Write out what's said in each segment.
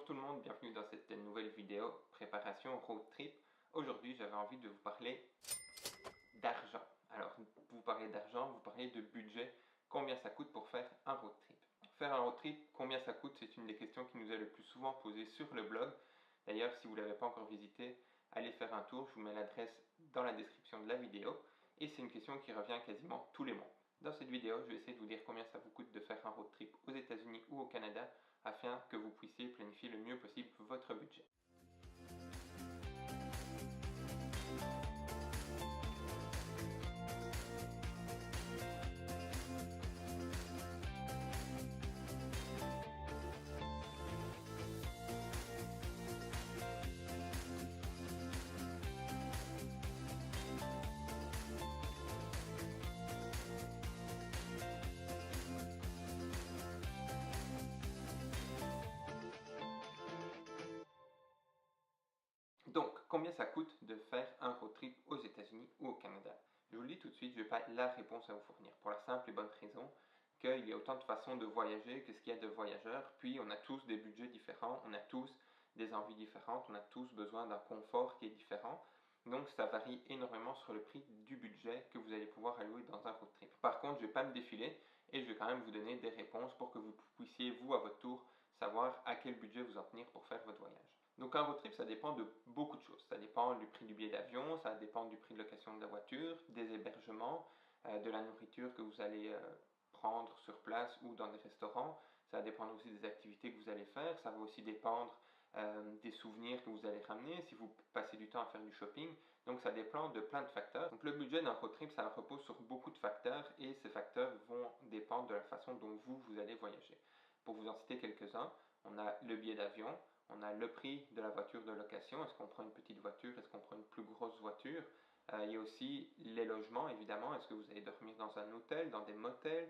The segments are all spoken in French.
Bonjour tout le monde, bienvenue dans cette nouvelle vidéo préparation road trip. Aujourd'hui, j'avais envie de vous parler d'argent. Alors, vous parlez d'argent, vous parlez de budget, combien ça coûte pour faire un road trip. Faire un road trip, combien ça coûte, c'est une des questions qui nous est le plus souvent posée sur le blog. D'ailleurs, si vous ne l'avez pas encore visité, allez faire un tour, je vous mets l'adresse dans la description de la vidéo. Et c'est une question qui revient quasiment tous les mois. Dans cette vidéo, je vais essayer de vous dire combien ça vous coûte de faire un road trip aux États-Unis ou au Canada afin que vous puissiez planifier le mieux possible votre budget. Donc, combien ça coûte de faire un road trip aux États-Unis ou au Canada? Je vous le dis tout de suite, je n'ai pas la réponse à vous fournir, pour la simple et bonne raison qu'il y a autant de façons de voyager que ce qu'il y a de voyageurs, puis on a tous des budgets différents, on a tous des envies différentes, on a tous besoin d'un confort qui est différent. Donc ça varie énormément sur le prix du budget que vous allez pouvoir allouer dans un road trip. Par contre, je ne vais pas me défiler et je vais quand même vous donner des réponses pour que vous puissiez, vous, à votre tour, savoir à quel budget vous en tenir pour faire votre voyage. Donc un road trip, ça dépend de beaucoup de choses. Ça dépend du prix du billet d'avion, ça dépend du prix de location de la voiture, des hébergements, de la nourriture que vous allez prendre sur place ou dans des restaurants. Ça va dépendre aussi des activités que vous allez faire. Ça va aussi dépendre des souvenirs que vous allez ramener, si vous passez du temps à faire du shopping. Donc ça dépend de plein de facteurs. Donc le budget d'un road trip, ça repose sur beaucoup de facteurs et ces facteurs vont dépendre de la façon dont vous allez voyager. Pour vous en citer quelques-uns, on a le billet d'avion, on a le prix de la voiture de location. Est-ce qu'on prend une petite voiture? Est-ce qu'on prend une plus grosse voiture? Il y a aussi les logements, évidemment. Est-ce que vous allez dormir dans un hôtel, dans des motels,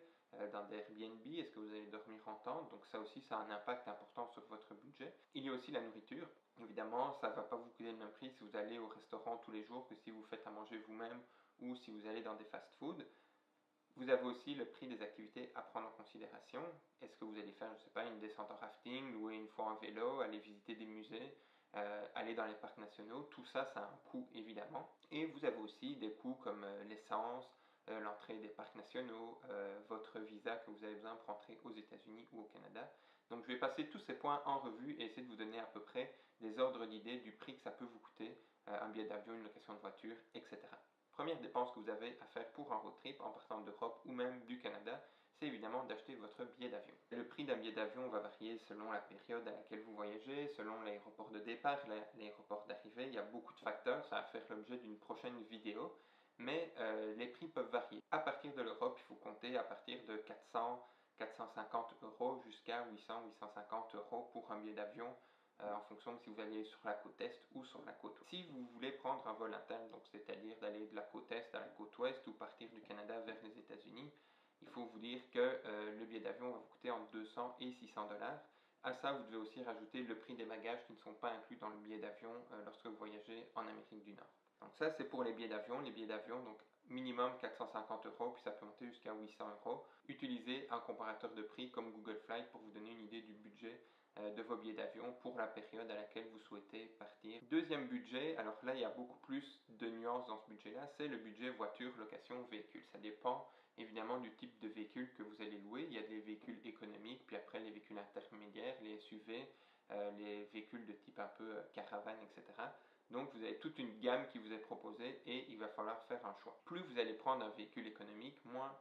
dans des Airbnb? Est-ce que vous allez dormir en tente? Donc ça aussi, ça a un impact important sur votre budget. Il y a aussi la nourriture. Évidemment, ça ne va pas vous coûter le même prix si vous allez au restaurant tous les jours que si vous faites à manger vous-même ou si vous allez dans des fast-foods. Vous avez aussi le prix des activités à prendre en considération. Est-ce que vous allez faire, je ne sais pas, une descente en rafting, louer une fois un vélo, aller visiter des musées, aller dans les parcs nationaux? Tout ça, ça a un coût évidemment. Et vous avez aussi des coûts comme l'essence, l'entrée des parcs nationaux, votre visa que vous avez besoin pour entrer aux États-Unis ou au Canada. Donc je vais passer tous ces points en revue et essayer de vous donner à peu près des ordres d'idées du prix que ça peut vous coûter, un billet d'avion, une location de voiture, etc. Première dépense que vous avez à faire pour un road trip en partant d'Europe ou même du Canada, c'est évidemment d'acheter votre billet d'avion. Le prix d'un billet d'avion va varier selon la période à laquelle vous voyagez, selon l'aéroport de départ, l'aéroport d'arrivée. Il y a beaucoup de facteurs, ça va faire l'objet d'une prochaine vidéo, mais les prix peuvent varier. À partir de l'Europe, il faut compter à partir de 400-450 euros jusqu'à 800-850 euros pour un billet d'avion en fonction de si vous allez sur la côte Est ou sur la côte Ouest. Si vous voulez prendre un vol interne, donc c'est-à-dire d'aller de la côte Est à la côte Ouest ou partir du Canada vers les États-Unis, il faut vous dire que le billet d'avion va vous coûter entre 200 et 600 $. À ça, vous devez aussi rajouter le prix des bagages qui ne sont pas inclus dans le billet d'avion lorsque vous voyagez en Amérique du Nord. Donc ça, c'est pour les billets d'avion. Les billets d'avion, donc minimum 450 euros, puis ça peut monter jusqu'à 800 euros. Utilisez un comparateur de prix comme Google Flight pour vous donner une idée du budget de vos billets d'avion pour la période à laquelle vous souhaitez partir. Deuxième budget, alors là il y a beaucoup plus de nuances dans ce budget-là, c'est le budget voiture, location, véhicule. Ça dépend évidemment du type de véhicule que vous allez louer. Il y a des véhicules économiques, puis après les véhicules intermédiaires, les SUV, les véhicules de type un peu caravane, etc. Donc vous avez toute une gamme qui vous est proposée et il va falloir faire un choix. Plus vous allez prendre un véhicule économique, moins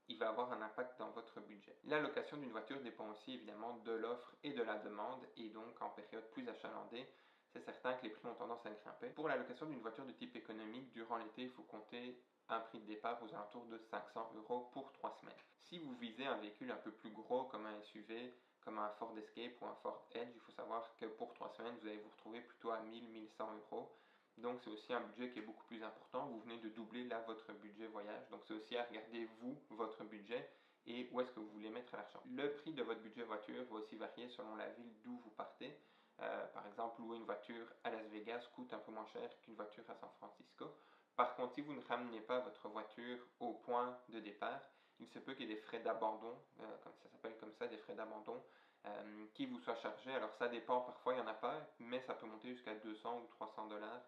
il va avoir un impact dans votre budget. La location d'une voiture dépend aussi évidemment de l'offre et de la demande et donc en période plus achalandée, c'est certain que les prix ont tendance à grimper. Pour la location d'une voiture de type économique, durant l'été, il faut compter un prix de départ aux alentours de 500 euros pour 3 semaines. Si vous visez un véhicule un peu plus gros comme un SUV, comme un Ford Escape ou un Ford Edge, il faut savoir que pour 3 semaines, vous allez vous retrouver plutôt à 1000-1100 euros. Donc c'est aussi un budget qui est beaucoup plus important. Vous venez de doubler là votre budget voyage. Donc c'est aussi à regarder vous, votre budget et où est-ce que vous voulez mettre l'argent. Le prix de votre budget voiture va aussi varier selon la ville d'où vous partez. Par exemple, louer une voiture à Las Vegas coûte un peu moins cher qu'une voiture à San Francisco. Par contre, si vous ne ramenez pas votre voiture au point de départ, il se peut qu'il y ait des frais d'abandon, comme ça s'appelle comme ça, des frais d'abandon qui vous soit chargé. Alors ça dépend, parfois il n'y en a pas, mais ça peut monter jusqu'à 200 ou 300 dollars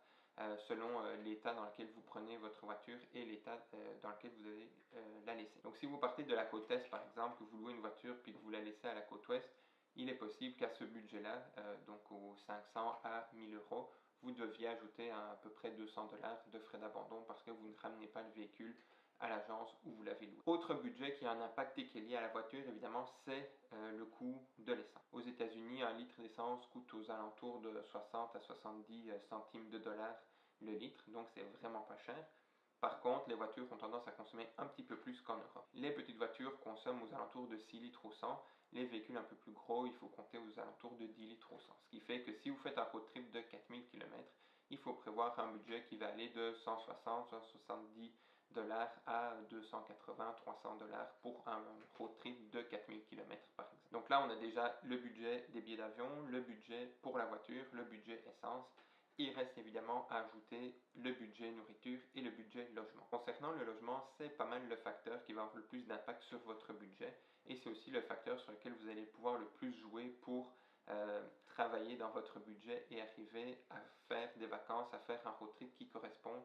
selon l'état dans lequel vous prenez votre voiture et l'état dans lequel vous allez la laisser. Donc si vous partez de la côte est par exemple, que vous louez une voiture puis que vous la laissez à la côte ouest, il est possible qu'à ce budget-là, donc aux 500 à 1000 euros, vous deviez ajouter à peu près 200 dollars de frais d'abandon parce que vous ne ramenez pas le véhicule à l'agence où vous l'avez loué. Autre budget qui a un impact et qui est lié à la voiture, évidemment, c'est le coût de l'essence. Aux États-Unis, un litre d'essence coûte aux alentours de 60 à 70 centimes de dollars le litre, donc c'est vraiment pas cher. Par contre, les voitures ont tendance à consommer un petit peu plus qu'en Europe. Les petites voitures consomment aux alentours de 6 litres au 100. Les véhicules un peu plus gros, il faut compter aux alentours de 10 litres au 100. Ce qui fait que si vous faites un road trip de 4000 km, il faut prévoir un budget qui va aller de 160, 170 dollars à 280, 300 dollars pour un road trip de 4000 km par exemple. Donc là, on a déjà le budget des billets d'avion, le budget pour la voiture, le budget essence. Il reste évidemment à ajouter le budget nourriture et le budget logement. Concernant le logement, c'est pas mal le facteur qui va avoir le plus d'impact sur votre budget et c'est aussi le facteur sur lequel vous allez pouvoir le plus jouer pour travailler dans votre budget et arriver à faire des vacances, à faire un road trip qui correspond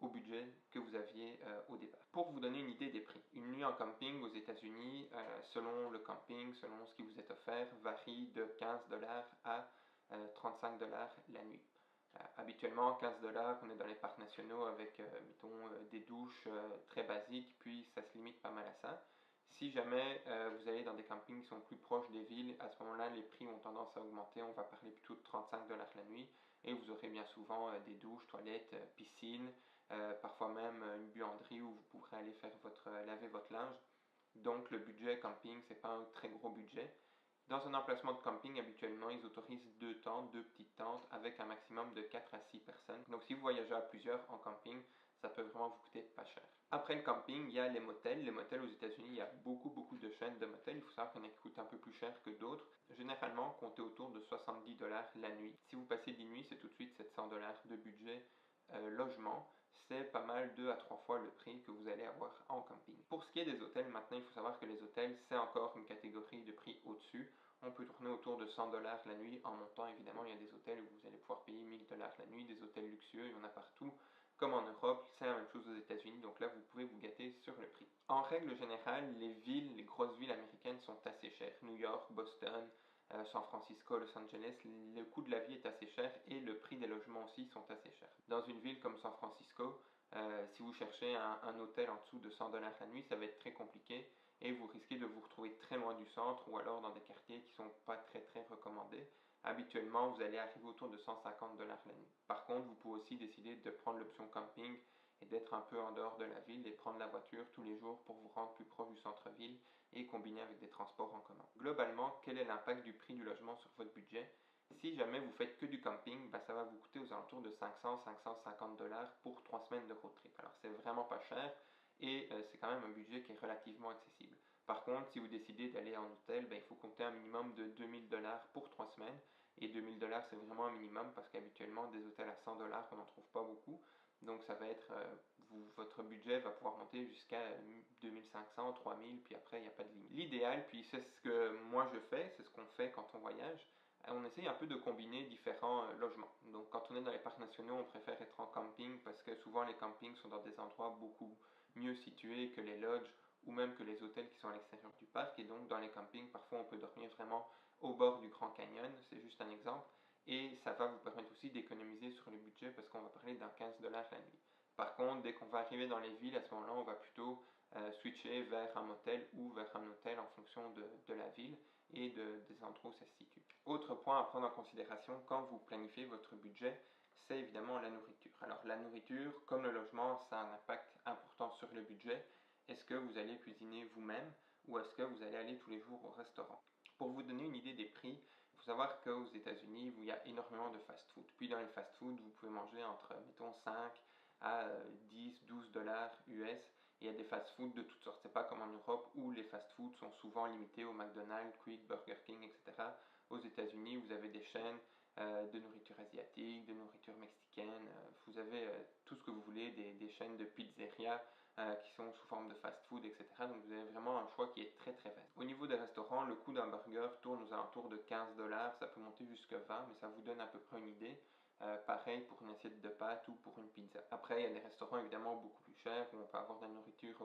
au budget que vous aviez au départ. Pour vous donner une idée des prix, une nuit en camping aux États-Unis, selon le camping, selon ce qui vous est offert, varie de 15 dollars à 35 dollars la nuit. Habituellement, 15 dollars, on est dans les parcs nationaux avec, mettons, des douches très basiques, puis ça se limite pas mal à ça. Si jamais vous allez dans des campings qui sont plus proches des villes, à ce moment-là, les prix ont tendance à augmenter. On va parler plutôt de 35 dollars la nuit. Et vous aurez bien souvent des douches, toilettes, piscines, parfois même une buanderie où vous pourrez aller faire laver votre linge. Donc le budget camping, c'est pas un très gros budget. Dans un emplacement de camping, habituellement, ils autorisent 2 tentes, 2 petites tentes, avec un maximum de 4 à 6 personnes. Donc si vous voyagez à plusieurs en camping, ça peut vraiment vous coûter pas cher. Après le camping, il y a les motels. Les motels aux États-Unis, il y a beaucoup de chaînes de motels. Il faut savoir qu'il y en a qui coûtent un peu plus cher que d'autres. Généralement, comptez autour de 70 dollars la nuit. Si vous passez 10 nuits, c'est tout de suite 700 dollars de budget logement. C'est pas mal 2 à 3 fois le prix que vous allez avoir en camping. Pour ce qui est des hôtels, maintenant, il faut savoir que les hôtels, c'est encore une catégorie de prix au-dessus. On peut tourner autour de 100 dollars la nuit en montant. Évidemment, il y a des hôtels où vous allez pouvoir payer 1000 dollars la nuit, des hôtels luxueux, il y en a partout. Comme en Europe, c'est la même chose aux États-Unis, donc là vous pouvez vous gâter sur le prix. En règle générale, les grosses villes américaines sont assez chères. New York, Boston, San Francisco, Los Angeles, le coût de la vie est assez cher et le prix des logements aussi sont assez chers. Dans une ville comme San Francisco, si vous cherchez un hôtel en dessous de 100 dollars la nuit, ça va être très compliqué et vous risquez de vous retrouver très loin du centre ou alors dans des quartiers qui ne sont pas très recommandés. Habituellement, vous allez arriver autour de 150 dollars la nuit. Par contre, vous pouvez aussi décider de prendre l'option camping et d'être un peu en dehors de la ville et prendre la voiture tous les jours pour vous rendre plus proche du centre-ville et combiner avec des transports en commun. Globalement, quel est l'impact du prix du logement sur votre budget? Si jamais vous faites que du camping, ça va vous coûter aux alentours de 500-550 dollars pour 3 semaines de road trip. Alors c'est vraiment pas cher et c'est quand même un budget qui est relativement accessible. Par contre, si vous décidez d'aller en hôtel, il faut compter un minimum de 2000 dollars pour 3 semaines. Et 2000 dollars, c'est vraiment un minimum parce qu'habituellement, des hôtels à 100 dollars, on n'en trouve pas beaucoup. Donc ça va être, votre budget va pouvoir monter jusqu'à 2500, 3000, puis après, il n'y a pas de limite. L'idéal, puis c'est ce que moi je fais, c'est ce qu'on fait quand on voyage, on essaye un peu de combiner différents logements. Donc quand on est dans les parcs nationaux, on préfère être en camping parce que souvent les campings sont dans des endroits beaucoup mieux situés que les lodges ou même que les hôtels qui sont à l'extérieur du parc. Et donc dans les campings, parfois on peut dormir vraiment au bord du Grand Canyon, c'est juste un exemple. Et ça va vous permettre aussi d'économiser sur le budget parce qu'on va parler d'un 15 dollars la nuit. Par contre, dès qu'on va arriver dans les villes, à ce moment-là, on va plutôt switcher vers un motel ou vers un hôtel en fonction de la ville et des endroits où ça se situe. Autre point à prendre en considération quand vous planifiez votre budget, c'est évidemment la nourriture. Alors la nourriture, comme le logement, ça a un impact important sur le budget. Est-ce que vous allez cuisiner vous-même ou est-ce que vous allez aller tous les jours au restaurant? Pour vous donner une idée des prix, il faut savoir qu'aux États-Unis, il y a énormément de fast-food. Puis dans les fast-food, vous pouvez manger entre, mettons, 5 à 10, 12 dollars US. Et il y a des fast-food de toutes sortes. C'est pas comme en Europe où les fast-food sont souvent limités au McDonald's, Quick, Burger King, etc. Aux États-Unis, vous avez des chaînes de nourriture asiatique, de nourriture mexicaine. Vous avez tout ce que vous voulez, des chaînes de pizzeria qui sont sous forme de fast-food, etc. Donc vous avez vraiment un choix qui est très très vaste. Au niveau des restaurants, le coût d'un burger tourne aux alentours de 15 $, ça peut monter jusqu'à 20, mais ça vous donne à peu près une idée. Pareil pour une assiette de pâtes ou pour une pizza. Après, il y a des restaurants évidemment beaucoup plus chers où on peut avoir de la nourriture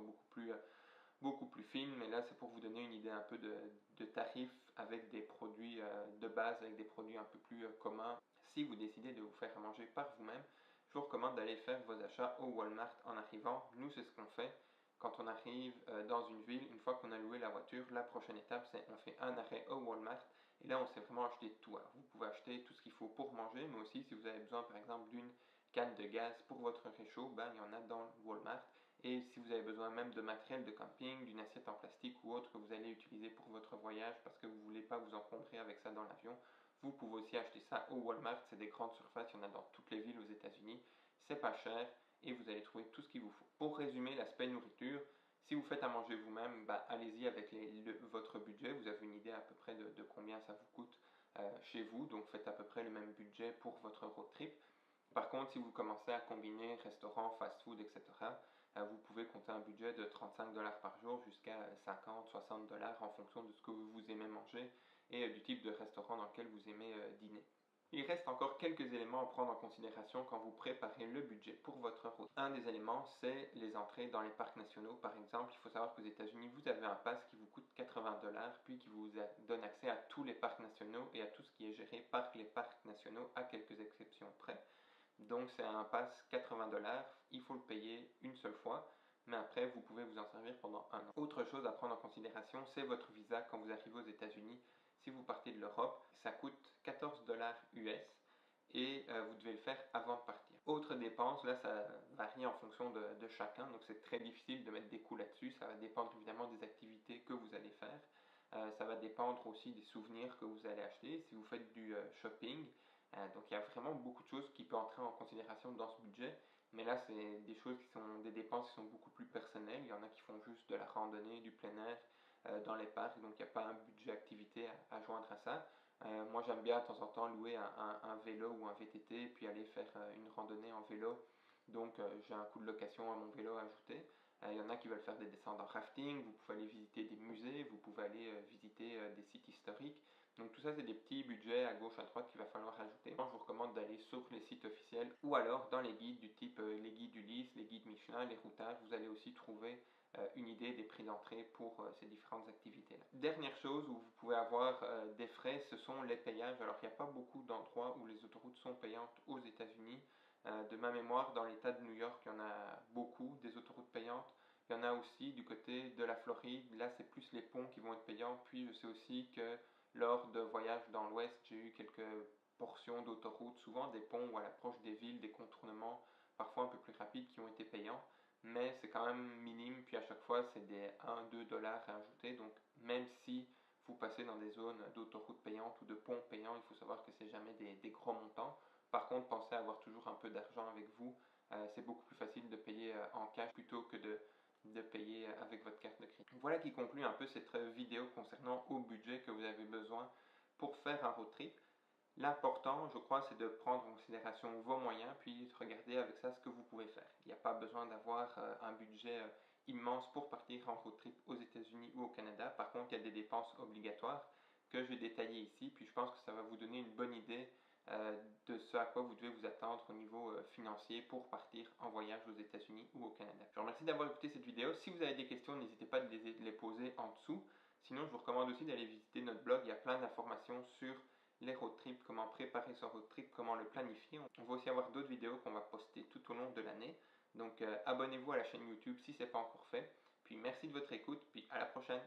beaucoup plus fine, mais là c'est pour vous donner une idée un peu de tarifs avec des produits de base, avec des produits un peu plus communs. Si vous décidez de vous faire à manger par vous-même, je vous recommande d'aller faire vos achats au Walmart en arrivant. Nous, c'est ce qu'on fait quand on arrive dans une ville. Une fois qu'on a loué la voiture, la prochaine étape, c'est on fait un arrêt au Walmart. Et là, on sait vraiment acheter tout. Alors, vous pouvez acheter tout ce qu'il faut pour manger, mais aussi si vous avez besoin, par exemple, d'une canne de gaz pour votre réchaud, ben, il y en a dans le Walmart. Et si vous avez besoin même de matériel de camping, d'une assiette en plastique ou autre que vous allez utiliser pour votre voyage parce que vous ne voulez pas vous encombrer avec ça dans l'avion, vous pouvez aussi acheter ça au Walmart. C'est des grandes surfaces, il y en a dans toutes les villes aux États-Unis. C'est pas cher et vous allez trouver tout ce qu'il vous faut. Pour résumer l'aspect nourriture, si vous faites à manger vous-même, bah, allez-y avec votre budget. Vous avez une idée à peu près de combien ça vous coûte chez vous. Donc faites à peu près le même budget pour votre road trip. Par contre, si vous commencez à combiner restaurant, fast-food, etc., vous pouvez compter un budget de 35 $ par jour jusqu'à 50, 60 $ en fonction de ce que vous aimez manger et du type de restaurant dans lequel vous aimez dîner. Il reste encore quelques éléments à prendre en considération quand vous préparez le budget pour votre route. Un des éléments, c'est les entrées dans les parcs nationaux. Par exemple, il faut savoir qu'aux États-Unis, vous avez un pass qui vous coûte 80 $, puis qui vous donne accès à tous les parcs nationaux et à tout ce qui est géré par les parcs nationaux, à quelques exceptions près. Donc c'est un pass 80 $, il faut le payer une seule fois, mais après vous pouvez vous en servir pendant un an. Autre chose à prendre en considération, c'est votre visa quand vous arrivez aux États-Unis. Si vous partez de l'Europe, ça coûte 14 $ US et vous devez le faire avant de partir. Autre dépense, là ça varie en fonction de chacun, donc c'est très difficile de mettre des coûts là-dessus. Ça va dépendre évidemment des activités que vous allez faire. Ça va dépendre aussi des souvenirs que vous allez acheter. Si vous faites du shopping, donc il y a vraiment beaucoup de choses qui peuvent entrer en considération dans ce budget, mais là c'est des choses qui sont des dépenses qui sont beaucoup plus personnelles. Il y en a qui font juste de la randonnée, du plein air dans les parcs, donc il n'y a pas un budget activité à joindre à ça. Moi j'aime bien de temps en temps louer un vélo ou un VTT puis aller faire une randonnée en vélo, donc j'ai un coût de location à mon vélo ajouté. Il y en a qui veulent faire des descentes en rafting, vous pouvez aller visiter des musées, vous pouvez aller visiter des sites historiques. Donc tout ça, c'est des petits budgets à gauche, à droite qu'il va falloir ajouter. Moi, je vous recommande d'aller sur les sites officiels ou alors dans les guides du type les guides Ulysse, les guides Michelin, les routages. Vous allez aussi trouver une idée des prix d'entrée pour ces différentes activités-là. Dernière chose où vous pouvez avoir des frais, ce sont les payages. Alors, il n'y a pas beaucoup d'endroits où les autoroutes sont payantes aux États-Unis. De ma mémoire, dans l'État de New York, il y en a beaucoup des autoroutes payantes. Il y en a aussi du côté de la Floride. Là, c'est plus les ponts qui vont être payants. Puis, je sais aussi que lors de voyages dans l'Ouest, j'ai eu quelques portions d'autoroutes, souvent des ponts ou à l'approche des villes, des contournements parfois un peu plus rapides qui ont été payants. Mais c'est quand même minime. Puis, à chaque fois, c'est des 1-2 $ à ajouter. Donc, même si vous passez dans des zones d'autoroutes payantes ou de ponts payants, il faut savoir que c'est jamais des gros montants. Par contre, pensez à avoir toujours un peu d'argent avec vous. C'est beaucoup plus facile de payer en cash plutôt que de payer avec votre carte de crédit. Voilà qui conclut un peu cette vidéo concernant au budget que vous avez besoin pour faire un road trip. L'important, je crois, c'est de prendre en considération vos moyens, puis de regarder avec ça ce que vous pouvez faire. Il n'y a pas besoin d'avoir un budget immense pour partir en road trip aux États-Unis ou au Canada. Par contre, il y a des dépenses obligatoires que j'ai détaillées ici, puis je pense que ça va vous donner une bonne idée de ce à quoi vous devez vous attendre au niveau financier pour partir en voyage aux États-Unis ou au Canada. Je vous remercie d'avoir écouté cette vidéo. Si vous avez des questions, n'hésitez pas à les poser en dessous. Sinon, je vous recommande aussi d'aller visiter notre blog. Il y a plein d'informations sur les road trips, comment préparer son road trip, comment le planifier. On va aussi avoir d'autres vidéos qu'on va poster tout au long de l'année. Donc abonnez-vous à la chaîne YouTube si ce n'est pas encore fait. Puis merci de votre écoute, puis à la prochaine.